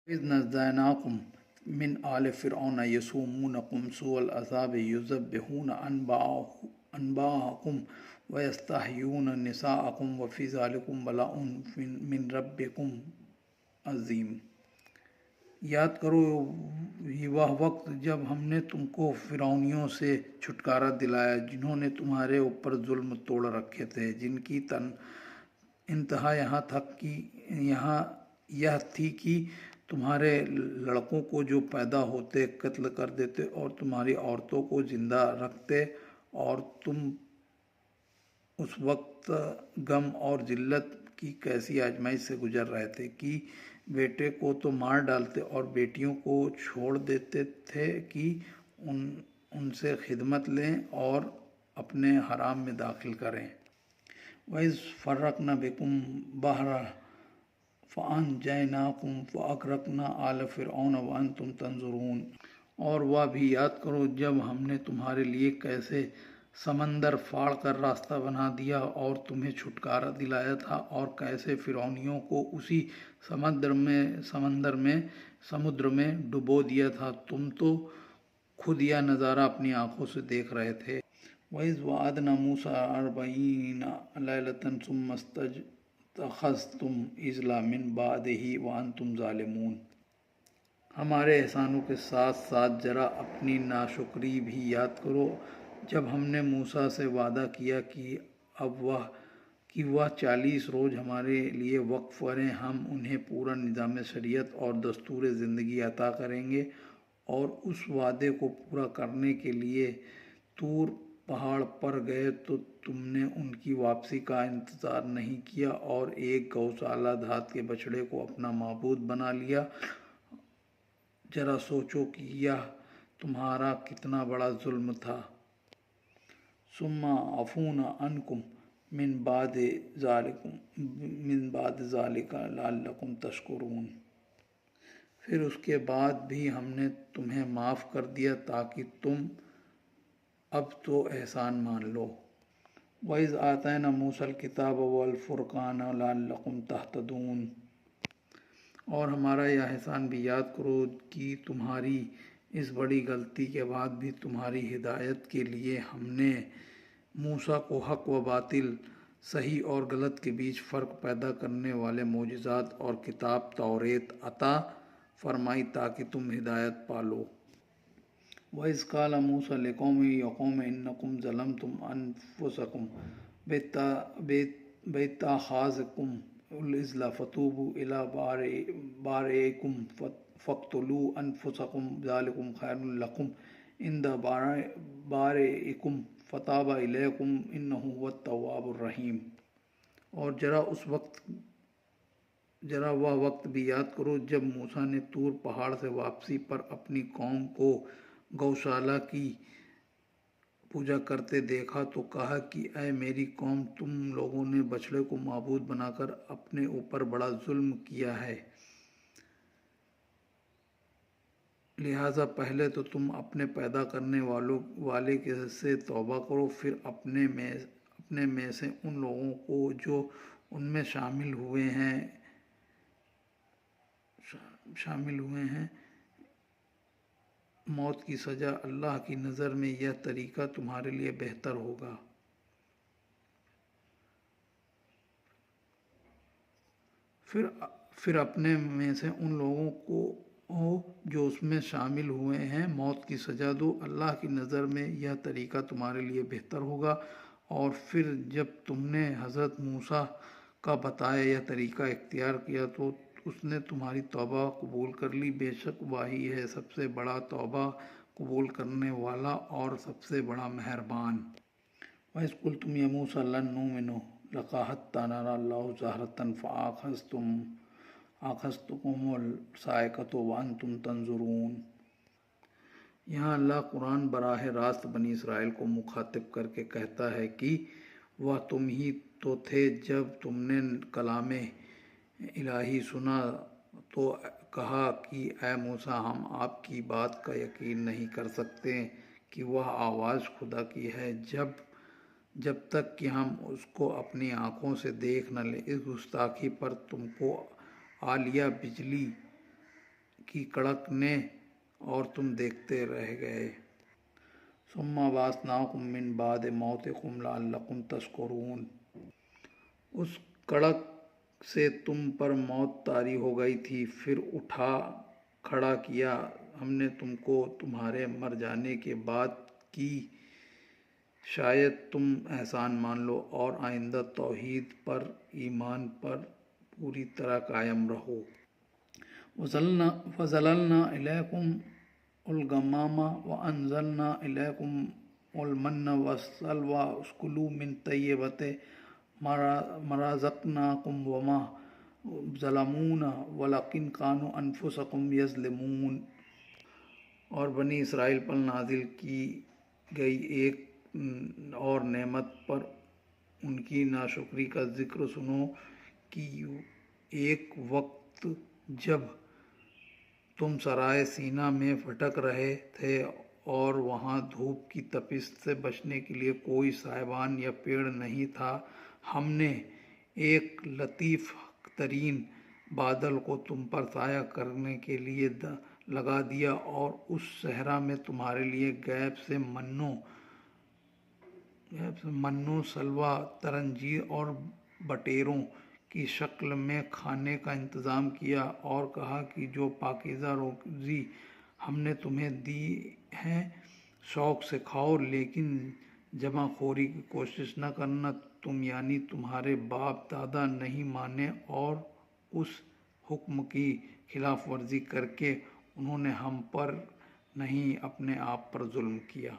إذ نجيناكم من آل فرعون يسومونكم سوء العذاب يذبحون أنباءكم ويستحيون نساءكم وفي ذلكم بلاء من ربكم عظیم۔ یاد کرو یہ وہ وقت جب ہم نے تم کو فرعونیوں سے چھٹکارا دلایا جنہوں نے تمہارے اوپر ظلم توڑ رکھے تھے، جن کی انتہا یہاں یہ تھی کہ تمہارے لڑکوں کو جو پیدا ہوتے قتل کر دیتے اور تمہاری عورتوں کو زندہ رکھتے، اور تم اس وقت غم اور ذلت کی کیسی آزمائش سے گزر رہے تھے کہ بیٹے کو تو مار ڈالتے اور بیٹیوں کو چھوڑ دیتے تھے کہ ان سے خدمت لیں اور اپنے حرام میں داخل کریں۔ وَإِذْ فَرَّقْنَا بِكُمُ الْبَحْرَ فَأَنْجَيْنَاكُمْ وَأَغْرَقْنَا آلَ فِرْعَوْنَ وَأَنْتُمْ تَنظُرُونَ۔ اور وہ بھی یاد کرو جب ہم نے تمہارے لیے کیسے سمندر پھاڑ کر راستہ بنا دیا اور تمہیں چھٹکارا دلایا تھا، اور کیسے فرعونیوں کو اسی سمندر میں ڈبو دیا تھا، تم تو خود یہ نظارہ اپنی آنکھوں سے دیکھ رہے تھے۔ وَإِذْ وَعَدْنَا مُوسَىٰ 40 لَيْلَةً ثُمَّ اتَّخَذْتُمُ الْعِجْلَ مِن بَعْدِهِ وَأَنْتُمْ ظَالِمُونَ۔ ہمارے احسانوں کے ساتھ ساتھ ذرا اپنی ناشکری بھی یاد کرو جب ہم نے موسیٰ سے وعدہ کیا کہ وہ 40 روز ہمارے لیے وقف کریں، ہم انہیں پورا نظام شریعت اور دستور زندگی عطا کریں گے، اور اس وعدے کو پورا کرنے کے لیے طور پہاڑ پر گئے تو تم نے ان کی واپسی کا انتظار نہیں کیا اور ایک گوشالہ دھات کے بچڑے کو اپنا معبود بنا لیا۔ ذرا سوچو کہ یہ تمہارا کتنا بڑا ظلم تھا۔ ثم عفونا عنکم من بعد ذلک لعلکم تشکرون۔ پھر اس کے بعد بھی ہم نے تمہیں معاف کر دیا تاکہ تم اب تو احسان مان لو۔ وَإِذْ آتَيْنَا مُوسَى الْكِتَابَ وَالْفُرْقَانَ لَعَلَّكُمْ تَهْتَدُونَ۔ اور ہمارا یہ احسان بھی یاد کرو کہ تمہاری اس بڑی غلطی کے بعد بھی تمہاری ہدایت کے لیے ہم نے موسیٰ کو حق و باطل، صحیح اور غلط کے بیچ فرق پیدا کرنے والے معجزات اور کتاب توریت عطا فرمائی تاکہ تم ہدایت پالو۔ وَإِذْ قَالَ مُوسَىٰ لِقَوْمِهِ يَا قَوْمِ إِنَّكُمْ ظَلَمْتُمْ أَنفُسَكُمْ بِاتِّخَاذِكُمُ الْعِجْلَ فَتُوبُوا إِلَىٰ بَارِئِكُمْ فَاقْتُلُوا أَنفُسَكُمْ ذَٰلِكُمْ خَيْرٌ لَكُمْ عِندَ بَارِئِكُمْ فَتَابَ عَلَيْكُمْ إِنَّهُ هُوَ التَّوَّابُ الرَّحِيمُ۔ اور ذرا وہ وقت بھی یاد کرو جب موسیٰ نے طور پہاڑ سے واپسی پر اپنی قوم کو گوشالہ کی پوجا کرتے دیکھا تو کہا کہ اے میری قوم، تم لوگوں نے بچڑے کو معبود بنا کر اپنے اوپر بڑا ظلم کیا ہے، لہٰذا پہلے تو تم اپنے پیدا کرنے والے سے توبہ کرو، پھر اپنے میں سے ان لوگوں کو جو ان میں شامل ہوئے ہیں موت کی سزا۔ اللہ کی نظر میں یہ طریقہ تمہارے لیے بہتر ہوگا۔ پھر اپنے میں سے ان لوگوں کو جو اس میں شامل ہوئے ہیں موت کی سزا دو، اللہ کی نظر میں یہ طریقہ تمہارے لیے بہتر ہوگا۔ اور پھر جب تم نے حضرت موسیٰ کا بتایا یہ طریقہ اختیار کیا تو اس نے تمہاری توبہ قبول کر لی، بے شک وہی ہے سب سے بڑا توبہ قبول کرنے والا اور سب سے بڑا مہربان۔ وَإِذْ قُلْتُمْ يَا مُوسَىٰ لَن نُّؤْمِنَ لَكَ حَتَّىٰ نَرَىٰ اللَّهَ جَهْرَةً فَأَخَذْتُكُمُ الصَّاعِقَةُ وَأَنْتُمْ تَنظُرُونَ۔ یہاں اللہ قرآن براہ راست بنی اسرائیل کو مخاطب کر کے کہتا ہے کہ وہ تم ہی تو تھے جب تم نے کلام الہی سنا تو کہا کہ اے موسیٰ، ہم آپ کی بات کا یقین نہیں کر سکتے کہ وہ آواز خدا کی ہے جب تک کہ ہم اس کو اپنی آنکھوں سے دیکھ نہ لیں۔ اس گستاخی پر تم کو عالیہ بجلی کی کڑک نے اور تم دیکھتے رہ گئے۔ ثم بعثناکم من بعد موتکم لعلکم تذکرون، اس کڑک سے تم پر موت طاری ہو گئی تھی، پھر اٹھا کھڑا کیا ہم نے تم کو تمہارے مر جانے کے بعد کی شاید تم احسان مان لو اور آئندہ توحید پر ایمان پر پوری طرح قائم رہو۔ وَظَلَلْنَا إِلَيْكُمُ الْغَمَامَ وَأَنزَلْنَا إِلَيْكُمُ الْمَنَّ وَالسَّلْوَىٰ كُلُوا مِن طَيِّبَاتِ مَا رَزَقْنَاكُمْ وَمَا ظَلَمُونَا وَلَٰكِن كَانُوا أَنفُسَهُمْ يَظْلِمُونَ۔ اور بنی اسرائیل پر نازل کی گئی ایک اور نعمت پر ان کی ناشکری کا ذکر سنو کہ ایک وقت جب تم سرائے سینا میں بھٹک رہے تھے اور وہاں دھوپ کی تپش سے بچنے کے لیے کوئی سائبان یا پیڑ نہیں تھا، ہم نے ایک لطیف ترین بادل کو تم پر سایہ کرنے کے لیے لگا دیا اور اس صحرا میں تمہارے لیے غیب سے منو سلویٰ ترنجیر اور بٹیروں کی شکل میں کھانے کا انتظام کیا اور کہا کہ جو پاکیزہ روزی ہم نے تمہیں دی ہے شوق سے کھاؤ، لیکن جمع خوری کی کوشش نہ کرنا، تم یعنی تمہارے باپ دادا نہیں مانے اور اس حکم کی خلاف ورزی کر کے انہوں نے ہم پر نہیں اپنے آپ پر ظلم کیا۔